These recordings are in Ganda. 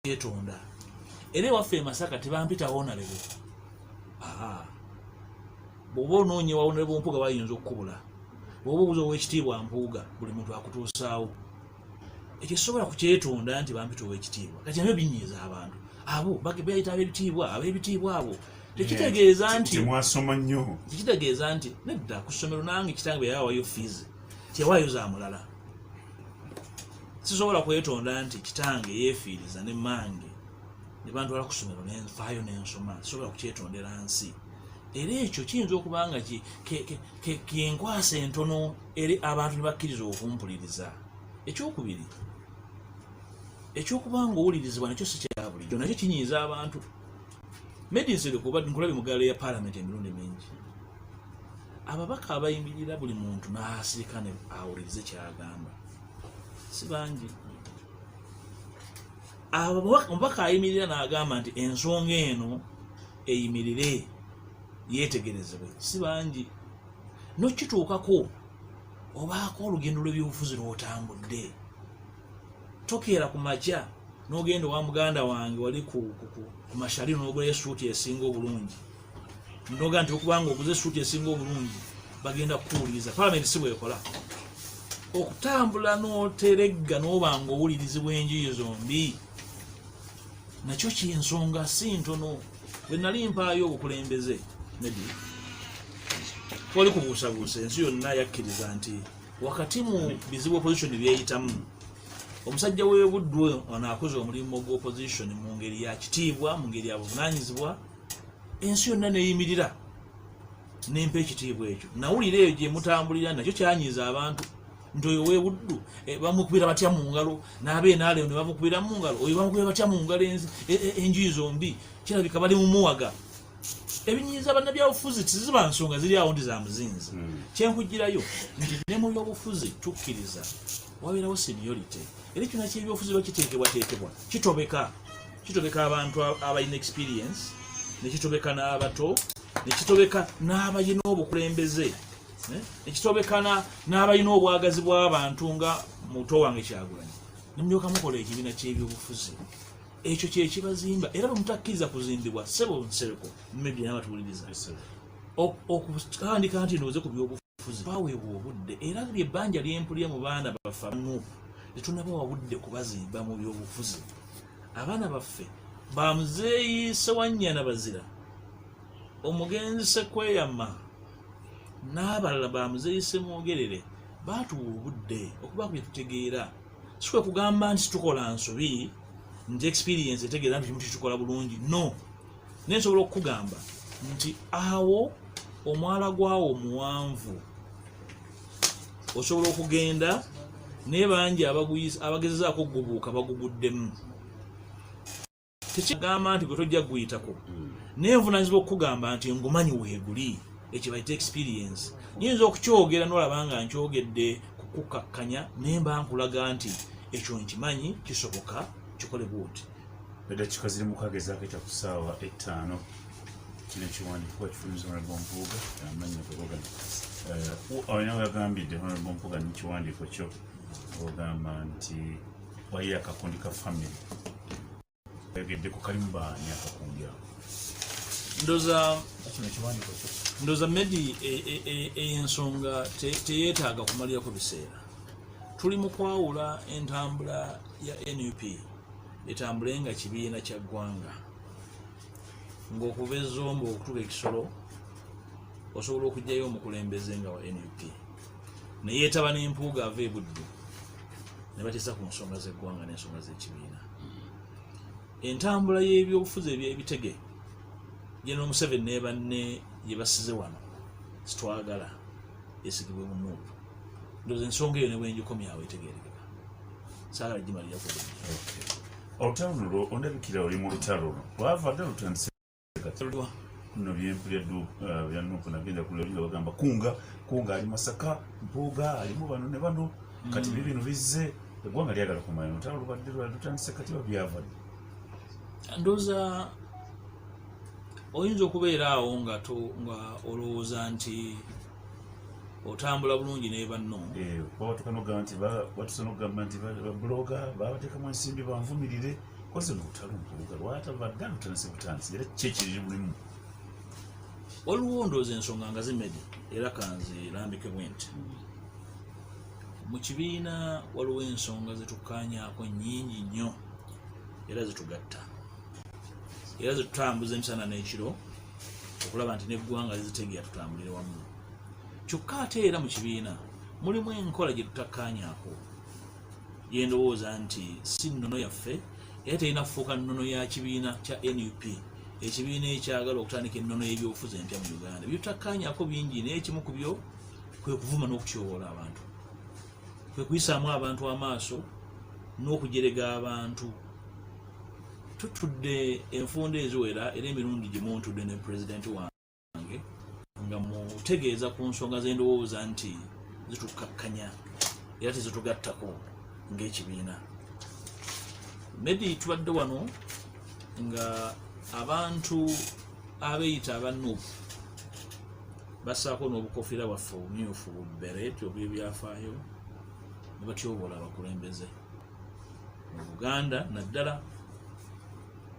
yetonda era waffe Masaka tebampita honorable bw'oba onoonye wa honorable Mpuuga bayinza okukubula bw'oba obuuza ow'ekitiibwa Mpuuga buli muntu akutuusaawo ekyo sobola kukyetonda nti bampita ow'ekitiibwa kati nabyo binyiiza abantu abo bayita ab'ebitiibwa abo tekitegeeza nti temwasoma nnyo tekitegeeza nti nedda ku ssomero nange kitange bwe yawayo fiizi tewaayo za mulala sisobola kwetonda nti kitange yeefiiriza ne mmange ne bantwala ku ssomero nenfaayo n'ensoma sisobola kukyetondera nsi era ekyo kiyinza okuba nga kenkwasa entono eri abantu ne bakkiriza okumpuliriza ekyokubiri ekyokuba nga owulirizibwa nakyo si kya bulijjo nakyo kinyiiza abantu medinsi kuba nkulabye mu ggaala ya paalamenti emirundi mingi ababaka abayimirira buli muntu n'asirika ne awulirize kyagamba si bangi omubaka ayimirira n'agamba nti ensonga eno eyimirire yeetegerezebwe si bangi nokituukako obaako olugendo lw'ebyobufuzi lw'otambudde tokeera ku makya n'ogenda wa muganda wange wali ku mashali n'ogula esuuti esinga obulungi noga nti okubanga oguze esuuti esinga obulungi bagenda kukuwuliriza paalamenti si bwekola okutambula n'oteregga n'obanga owulirizibwa enjuyi zombi nakyo kinsonga si ntono bwe nali mpaayo obukulembeze nedi twali kubuusabuusa ensi yonna yakkiriza nti wakati mu bizibu opposition byeyitamu omusajja w'Ebuddu ono akoze omulimu gw'opposition mu ngeri ya kitiibwa mu ngeri ya buvunaanyizibwa ensi yonna neeyimirira nempa ekitiibwa ekyo nawulira eyo gye mutambulira nakyo kyanyiiza abantu nti oyo w'Ebuddu bamukubira batya mu ngalo n'abeenaale ne bamukubira mu ngalo oyo bamukubira batya mu ngalo enjuyi zombi kirabika bali mu muwaga ebinyiiza bannabyabufuzi tiziba nsonga ziri awo ndi za muzinzi kyenkugirayo nti ne mu byobufuzi tukkiriza wabeerawo seniority era ekyo nakyo ebyobufuzi bakiteekebwateekebwa kitobeka abantu abalina experience nekitobeka n'abato nekitobeka n'abalina obukulembeze nekitobeka n'abalina obwagazi bw'abantu nga muto wange Kyagulanyi nemulyoka mukola ekibiina ky'ebyobufuzi ekyo kyekibazimba era bwemutakkiriza kuzimbibwa ssebo nsereko maybe n'abatuwuliriza okutandika nti ndowooze ku byobufuzi baweebwa obudde era lyebbanja lyempulya mu baana baffe NUP tetunabawa budde kubazimba mu byobufuzi abaana baffe bamuzeeyi Sewanyana Bazira omugenzi Sekweyama n'abalala bamuzeeyi Semwogerere baatuwa obudde okuba kwe tutegeera sikwe kugamba nti tukola nsobi nti experience etegeeza nti kimu kitukola bulungi no nensobola okukugamba nti awo omwala gwawo muwanvu osobola okugenda naye bangi abagezezaako okugubuuka baguguddemu tekigamba nti gwe tojja kuguyitako naye nvunaanyizibwa okukugamba nti ngumanyi weeguli ekyo bayita experience nyinza okukyogera n'olaba nga nkyogedde kukukakkanya naye mba nkulaga nti ekyo nkimanyi kisoboka kikole bwoti eddakiika ziri mukagezaako ekya ku ssaawa 5 kino ekiwandiikibwa kifunyuza Honorable Mpuuga amannya olina weyagambidde Honorable Mpuuga nekiwandiiko kyo ogamba nti wayiye akakundi ka family oyogedde ku kalimu baani akakundi ako ndooza medi ensonga teyeetaaga kumalirako biseera tuli mu kwawula entambula ya NUP etambule nga kibiina kya ggwanga ng'okuva ezzombo okutuuka ekisolo osobola okugyayo omukulembeze nga wa NUP neyeetaba n'Empuuga ava Ebuddu ne bateesa ku nsonga z'eggwanga n'ensonga z'ekibiina entambula y'ebyobufuzi eby'ebitege General Museveni ne banne gye basize wano sitwagala esigibwe mu NUP ndowooza ensonga eyo ne bwengikomya awo etegeerekeka saagala gimalira ku olutalo luno ondabikira oli mu lutalo lwava dda lutandise no byempulya bya NUP nagenda kulabinga bagamba kunga ali Masaka Mpuuga alimu bano ne bano kati bino bizze eggwanga lyagala kumanya olutalo lubadde lutandise kati babyava ndowooza oyinza okubeera awo nga olowooza nti otambula bulungi ne banno batukanoga nti batusana okugamba nti babuloga babateekamu ensimbi banvumirire Ozo n'olutalo Mpuuga lwatava dda lutanase butansi era kiki ekiri mulimu? Waliwo ndowooza ensonga nga zimedi era kanzirambike bwenti. Mu kibiina waliwo ensonga zetukkaanyaako nnyingi nnyo era zitugatta era zitutambuza emisana n'ekiro okulaba nti n'eggwanga lizitegera tutambulire wamu. Kyokka ate era mu kibiina mulimu enkola gye tutakkaanyaako gye ndowooza nti si nnono yaffe era terina kufuuka nnono ya kibiina kya NUP, ekibiina ekyagala okutandika ennono y'ebyobufuzi empya mu Uganda. Bye tutakkaanyaako bingi naye ekimu ku byo kwe kuvuma n'okutyoboola abantu, kwe kuyisaamu abantu amaaso n'okujerega abantu. Tutudde enfunda eziwera era emirundi gimu ntudde ne pulezidenti wange nga mutegeeza ku nsonga ze ndowooza nti zitukkakkanya era tezitugattako ng'ekibiina. Medi tubadde wano nga abantu abeeyita aba NUP bassaako n'obukofiira bwaffe obumyufu bubbereeti obw'ebyafaayo ne batyoboola abakulembeze mu Buganda naddala,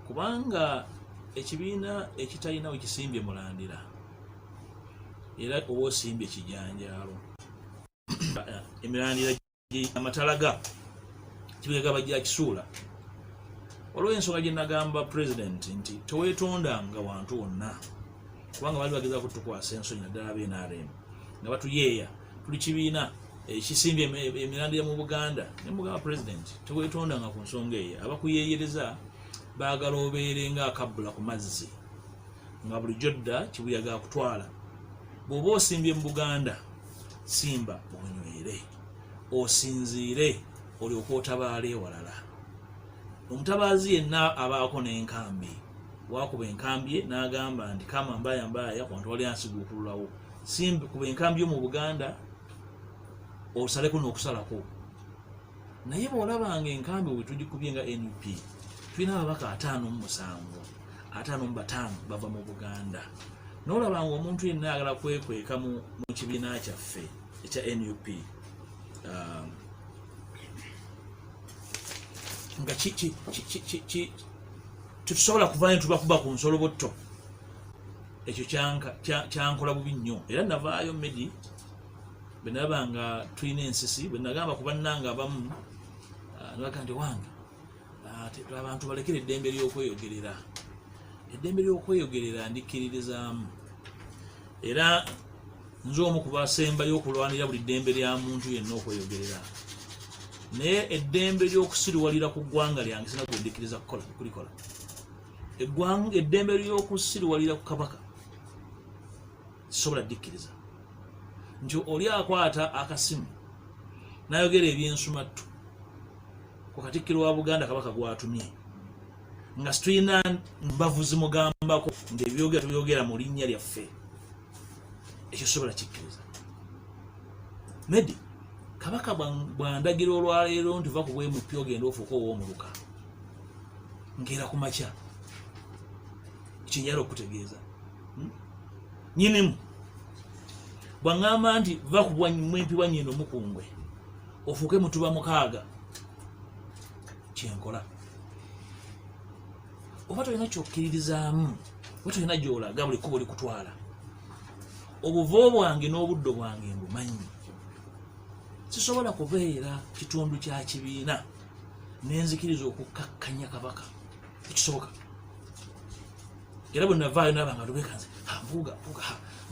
kubanga ekibiina ekitalina we kisimbye mulandira era oba osimbye ekijanjaalo emirandira amatalaga kibega bajja kisuula. Waliwo ensonga gye nagamba pulezidenti nti teweetondanga wantu wonna, kubanga baali bageza kutukwasa ensonyi naddala ab'NRM nga batuyeeya tuli kibiina ekisimbye emirandira mu Buganda. Ne mugamba pulezidenti teweetondanga ku nsonga eyo, abakuyeeyereza baagala obeere ng'akabbula ku mazzi nga bulijjo dda kibuyaga kutwala. Bw'oba osimbye mu Buganda simba onywere, osinziire olyoke otabaale ewalala. Omutabaazi yenna abaako n'enkambi, wakuba enkambi ye n'agamba nti kama mbaya mbaya wantu wali ansiguukululawo, simba kuba enkambi yo mu Buganda osaleko n'okusalako. Naye bw'olabanga enkambi bwe tugikubye nga NUP tulina ababaka 57 bava mu Buganda. N'olabanga omuntu yenna ayagala kwekweka mu kibiina kyaffe ekya NUP nga tetusobola kuvaayo tubakuba ku nsolobotto. Ekyo kyankola bubi nnyo era navaayo Medi bwe nalaba nga tulina ensisi, bwe nagamba ku bannanga abamu nabaga nti wange abantu balekere eddembe ly'okweyogerera. Eddembe ly'okweyogerera ndikkiririzaamu era nze omu ku basembayo okulwanira buli ddembe lya muntu yenna okweyogerera, naye eddembe ly'okusiriwalira ku ggwanga lyange sina kwendikkiriza kulikola. Eddembe ly'okusiriwalira ku kabaka sisobola ddikkiriza. Nti oli akwata akasimu n'ayogera ebyensumattu ku Katikkiro wa Buganda kabaka gwatumye nga situlina mbavu zimugambako nti ebyogera tubyogera mu linnya lyaffe, ekyo sobola kikkiriza. Medi kabaka bwandagira olwaleero nti va ku bwemupi ogenda ofuuka ow'omuluka nkeera ku makya, ekyo njala okutegeeza nyinimu bwaŋŋamba nti va ku mwempi wa nnyina omukungwe ofuuke mutuba 6 kyenkola. Oba tolina kyokkiririzaamu, oba tolina gy'olaga buli kkubo likutwala. Obuvo bwange n'obuddo bwange mbumanyi. Sisobola kubeera kitundu kya kibiina nenzikiriza okukkakkanya kabaka, tekisoboka. Era bwe navaayo nabanga lubekanze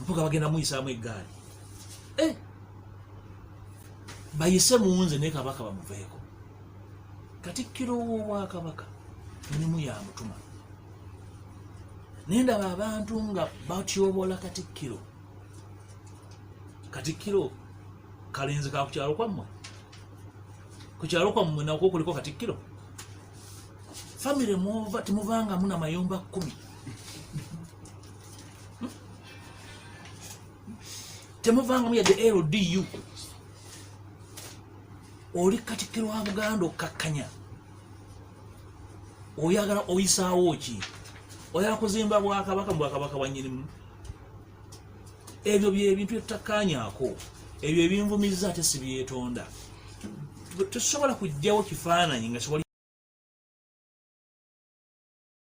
Mpuuga bagenda muyisaamu eggaali, bayise munze naye kabaka bamuveeko. Katikkiro w'Obwakabaka mulimu yamutuma, naye ndaba abantu nga batyobola Katikkiro. Katikkiro kalenzi ka ku kyalo kwammwe, ku kyalo kwammwe nakwo kuliko Katikkiro. Famire muva temuvangamu na mayumba 10, temuvangamu yadde LDU. Oli Katikkiro wa Buganda okkakkanya, oyagala oyisaawo ki? Oyagala kuzimba Bwakabaka mu Bwakabaka bwa nnyinimu? Ebyo byebintu byetutakkaanyaako, ebyo ebinvumiza ate si byetonda. Tetusobola kuggyawo kifaananyi nga